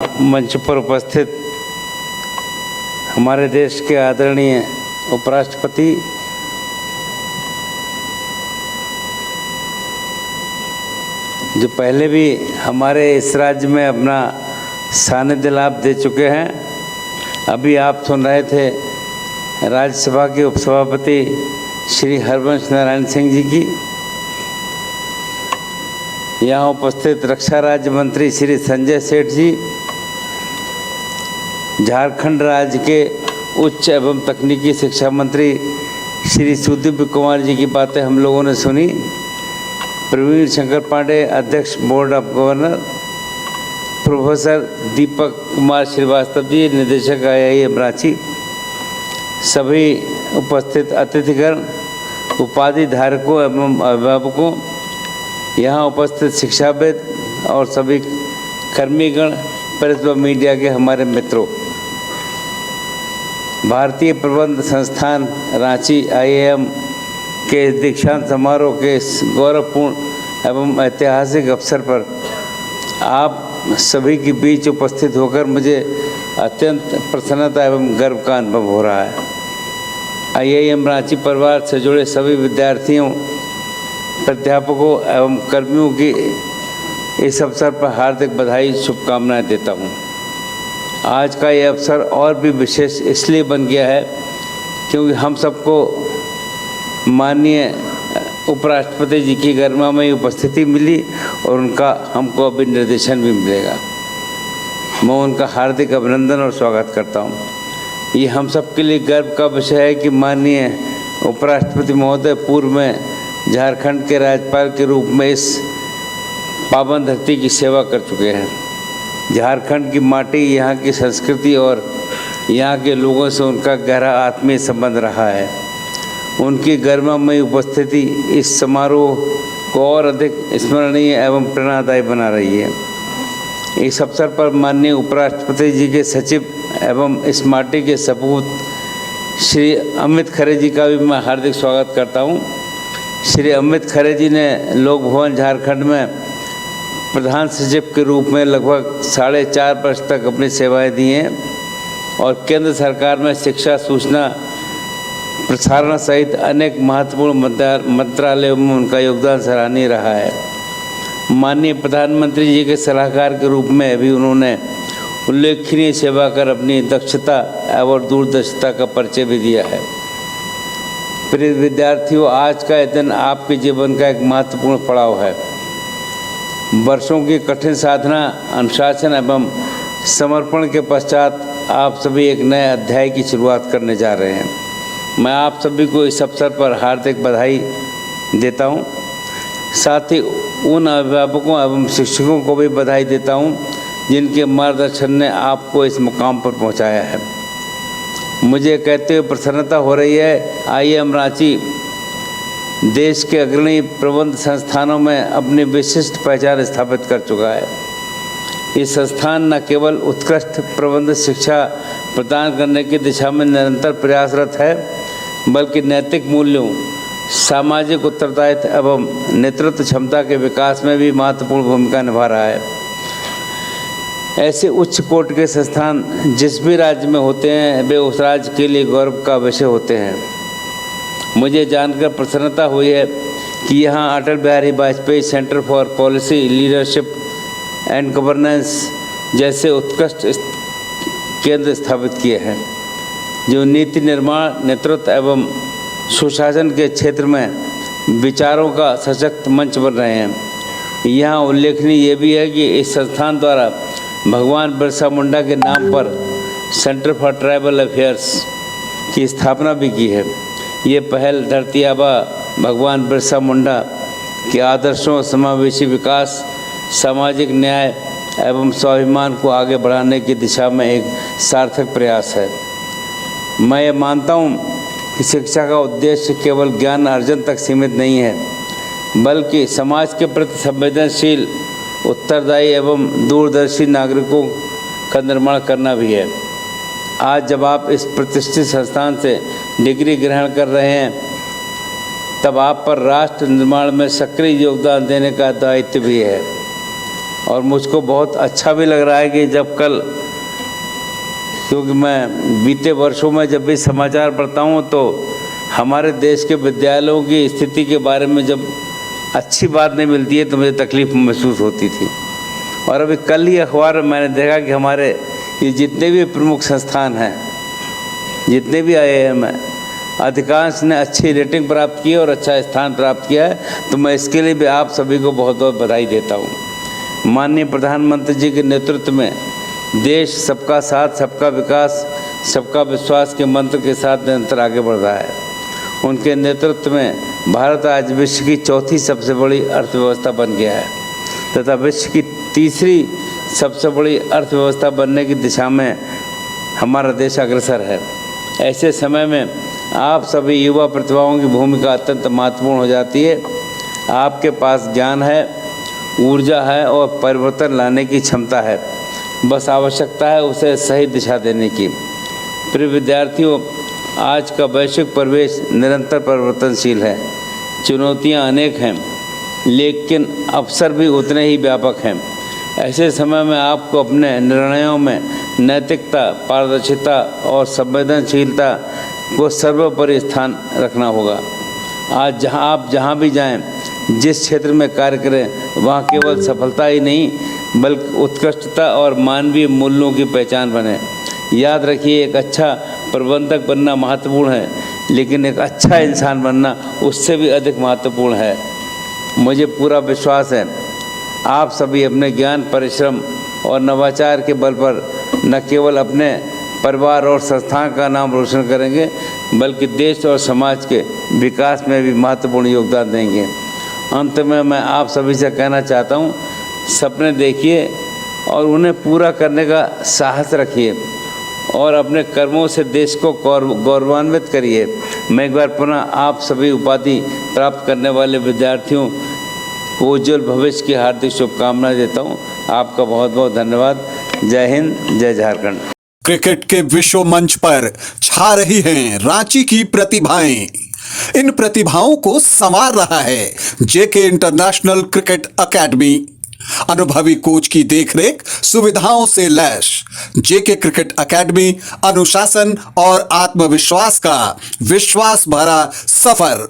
मंच पर उपस्थित हमारे देश के आदरणीय उपराष्ट्रपति, जो पहले भी हमारे इस राज्य में अपना सानिध्य लाभ दे चुके हैं। अभी आप सुन रहे थे राज्यसभा के उपसभापति श्री हरवंश नारायण सिंह जी की। यहाँ उपस्थित रक्षा राज्य मंत्री श्री संजय सेठ जी, झारखंड राज्य के उच्च एवं तकनीकी शिक्षा मंत्री श्री सुदीप कुमार जी की बातें हम लोगों ने सुनी। प्रवीण शंकर पांडे, अध्यक्ष board of governor, professor Deepak Kumar Srivastava ji, निदेशक IIM रांची, सभी उपस्थित अतिथिगण, उपाधि धारकों एवं अभिभावकों, यहाँ उपस्थित शिक्षाविद और सभी कर्मीगण, प्रेस व मीडिया के हमारे मित्रों, भारतीय प्रबंध संस्थान रांची IIM के दीक्षांत समारोह के इस गौरवपूर्ण एवं ऐतिहासिक अवसर पर आप सभी के बीच उपस्थित होकर मुझे अत्यंत प्रसन्नता एवं गर्व का अनुभव हो रहा है। IIM रांची परिवार से जुड़े सभी विद्यार्थियों, प्राध्यापकों एवं कर्मियों की इस अवसर पर हार्दिक बधाई, शुभकामनाएं देता हूं। आज का ये अवसर और भी विशेष इसलिए बन गया है क्योंकि हम सबको माननीय उपराष्ट्रपति जी की गरिमामयी उपस्थिति मिली और उनका हमको अभी निर्देशन भी मिलेगा। मैं उनका हार्दिक अभिनंदन और स्वागत करता हूं। ये हम सब के लिए गर्व का विषय है कि माननीय उपराष्ट्रपति महोदय पूर्व में झारखंड के राज्यपाल के रूप में इस पावन धरती की सेवा कर चुके हैं। झारखंड की माटी, यहाँ की संस्कृति और यहाँ के लोगों से उनका गहरा आत्मीय संबंध रहा है। उनकी गरिमामयी उपस्थिति इस समारोह को और अधिक स्मरणीय एवं प्रेरणादायी बना रही है। इस अवसर पर माननीय उपराष्ट्रपति जी के सचिव एवं इस माटी के सपूत श्री अमित खरे जी का भी मैं हार्दिक स्वागत करता हूँ। श्री अमित खरे जी ने लोक भवन झारखंड में प्रधान सचिव के रूप में लगभग 4.5 वर्ष तक अपनी सेवाएं दी हैं और केंद्र सरकार में शिक्षा, सूचना, प्रसारण सहित अनेक महत्वपूर्ण मंत्रालयों में उनका योगदान सराहनीय रहा है। माननीय प्रधानमंत्री जी के सलाहकार के रूप में भी उन्होंने उल्लेखनीय सेवा कर अपनी दक्षता और दूरदर्शिता का परिचय भी दिया है। प्रिय विद्यार्थियों, आज का यह दिन आपके जीवन का एक महत्वपूर्ण पड़ाव है। वर्षों की कठिन साधना, अनुशासन एवं समर्पण के पश्चात आप सभी एक नए अध्याय की शुरुआत करने जा रहे हैं। मैं आप सभी को इस अवसर पर हार्दिक बधाई देता हूं। साथ ही उन अभिभावकों एवं शिक्षकों को भी बधाई देता हूं जिनके मार्गदर्शन ने आपको इस मुकाम पर पहुंचाया है। मुझे कहते हुए प्रसन्नता हो रही है, IIM रांची देश के अग्रणी प्रबंध संस्थानों में अपनी विशिष्ट पहचान स्थापित कर चुका है। ये संस्थान न केवल उत्कृष्ट प्रबंध शिक्षा प्रदान करने की दिशा में निरंतर प्रयासरत है, बल्कि नैतिक मूल्यों, सामाजिक उत्तरदायित्व एवं नेतृत्व क्षमता के विकास में भी महत्वपूर्ण भूमिका निभा रहा है। ऐसे उच्च कोटि के संस्थान जिस भी राज्य में होते हैं, वे उस राज्य के लिए गौरव का विषय होते हैं। मुझे जानकर प्रसन्नता हुई है कि यहाँ Atal Bihari Vajpayee centre for policy leadership and governance जैसे उत्कृष्ट केंद्र स्थापित किए हैं, जो नीति निर्माण, नेतृत्व एवं सुशासन के क्षेत्र में विचारों का सशक्त मंच बन रहे हैं। यहाँ उल्लेखनीय ये भी है कि इस संस्थान द्वारा भगवान बिरसा मुंडा के नाम पर सेंटर फॉर ट्राइबल अफेयर्स की स्थापना भी की है। ये पहल धरती आबा भगवान बिरसा मुंडा के आदर्शों, समावेशी विकास, सामाजिक न्याय एवं स्वाभिमान को आगे बढ़ाने की दिशा में एक सार्थक प्रयास है। मैं ये मानता हूँ कि शिक्षा का उद्देश्य केवल ज्ञान अर्जन तक सीमित नहीं है, बल्कि समाज के प्रति संवेदनशील, उत्तरदायी एवं दूरदर्शी नागरिकों का निर्माण करना भी है। आज जब आप इस प्रतिष्ठित संस्थान से डिग्री ग्रहण कर रहे हैं, तब आप पर राष्ट्र निर्माण में सक्रिय योगदान देने का दायित्व भी है और मुझको बहुत अच्छा भी लग रहा है कि जब कल, क्योंकि मैं बीते वर्षों में जब भी समाचार पढ़ता हूँ तो हमारे देश के विद्यालयों की स्थिति के बारे में जब अच्छी बात नहीं मिलती है तो मुझे तकलीफ़ महसूस होती थी। और अभी कल ही अखबार में मैंने देखा कि हमारे ये जितने भी प्रमुख संस्थान हैं, जितने भी IIM हैं, अधिकांश ने अच्छी रेटिंग प्राप्त की है और अच्छा स्थान प्राप्त किया है। तो मैं इसके लिए भी आप सभी को बहुत बहुत बधाई देता हूँ। माननीय प्रधानमंत्री जी के नेतृत्व में देश सबका साथ, सबका विकास, सबका विश्वास के मंत्र के साथ निरंतर आगे बढ़ रहा है। उनके नेतृत्व में भारत आज विश्व की चौथी सबसे बड़ी अर्थव्यवस्था बन गया है तथा विश्व की तीसरी सबसे बड़ी अर्थव्यवस्था बनने की दिशा में हमारा देश अग्रसर है। ऐसे समय में आप सभी युवा प्रतिभाओं की भूमिका अत्यंत महत्वपूर्ण हो जाती है। आपके पास ज्ञान है, ऊर्जा है और परिवर्तन लाने की क्षमता है, बस आवश्यकता है उसे सही दिशा देने की। प्रिय विद्यार्थियों, आज का वैश्विक परिवेश निरंतर परिवर्तनशील है। चुनौतियां अनेक हैं, लेकिन अवसर भी उतने ही व्यापक हैं। ऐसे समय में आपको अपने निर्णयों में नैतिकता, पारदर्शिता और संवेदनशीलता को सर्वोपरि स्थान रखना होगा। आज आप जहाँ भी जाएं, जिस क्षेत्र में कार्य करें, वहाँ केवल सफलता ही नहीं बल्कि उत्कृष्टता और मानवीय मूल्यों की पहचान बने। याद रखिए, एक अच्छा प्रबंधक बनना महत्वपूर्ण है, लेकिन एक अच्छा इंसान बनना उससे भी अधिक महत्वपूर्ण है। मुझे पूरा विश्वास है आप सभी अपने ज्ञान, परिश्रम और नवाचार के बल पर न केवल अपने परिवार और संस्थान का नाम रोशन करेंगे, बल्कि देश और समाज के विकास में भी महत्वपूर्ण योगदान देंगे। अंत में मैं आप सभी से कहना चाहता हूँ, सपने देखिए और उन्हें पूरा करने का साहस रखिए और अपने कर्मों से देश को गौरवान्वित करिए। मैं एक बार पुनः आप सभी उपाधि प्राप्त करने वाले विद्यार्थियों को उज्ज्वल भविष्य की हार्दिक शुभकामनाएं देता हूं। आपका बहुत बहुत धन्यवाद। जय हिंद, जय झारखंड। क्रिकेट के विश्व मंच पर छा रही हैं रांची की प्रतिभाएं। इन प्रतिभाओं को संवार रहा है जेके इंटरनेशनल क्रिकेट अकेडमी। अनुभवी कोच की देखरेख, सुविधाओं से लैस जेके क्रिकेट अकेडमी अनुशासन और आत्मविश्वास का विश्वास भरा सफर।